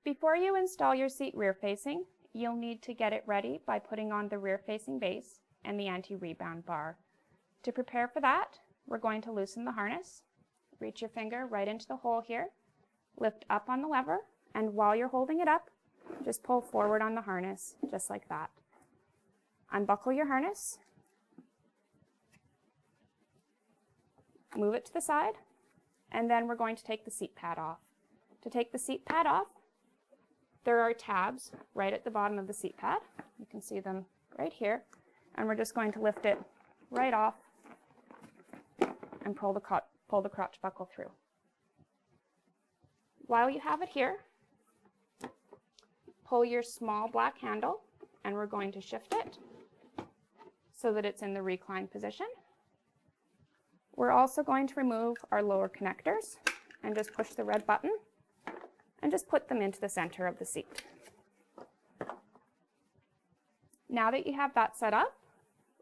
Before you install your seat rear facing, you'll need to get it ready by putting on the rear facing base and the anti-rebound bar. To prepare for that, we're going to loosen the harness. Reach your finger right into the hole here, lift up on the lever, and while you're holding it up, just pull forward on the harness, just like that. Unbuckle your harness, move it to the side, and then we're going to take the seat pad off. To take the seat pad off, there are tabs right at the bottom of the seat pad. You can see them right here, and we're just going to lift it right off and pull the crotch buckle through. While you have it here, pull your small black handle, and we're going to shift it so that it's in the recline position. We're also going to remove our lower connectors and just push the red button and just put them into the center of the seat. Now that you have that set up,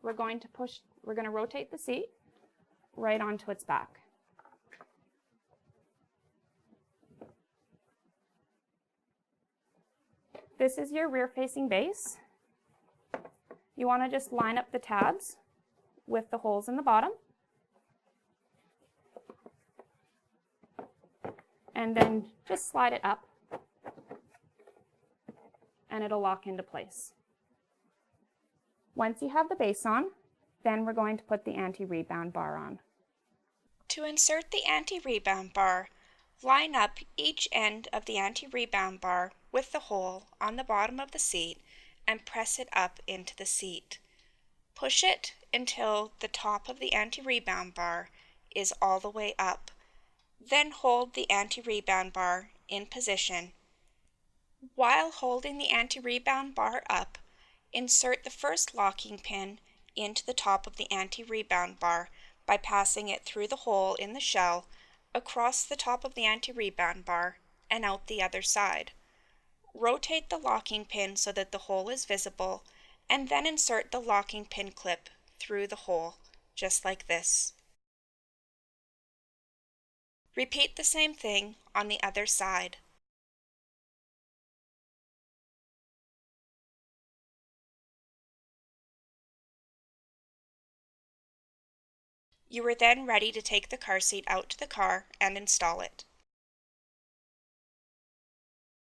we're going to rotate the seat right onto its back. This is your rear-facing base. You want to just line up the tabs with the holes in the bottom, and then just slide it up and it'll lock into place. Once you have the base on, then we're going to put the anti-rebound bar on. To insert the anti-rebound bar, line up each end of the anti-rebound bar with the hole on the bottom of the seat and press it up into the seat. Push it until the top of the anti-rebound bar is all the way up. Then hold the anti-rebound bar in position. While holding the anti-rebound bar up, insert the first locking pin into the top of the anti-rebound bar by passing it through the hole in the shell, across the top of the anti-rebound bar, and out the other side. Rotate the locking pin so that the hole is visible, and then insert the locking pin clip through the hole, just like this. Repeat the same thing on the other side. You are then ready to take the car seat out to the car and install it.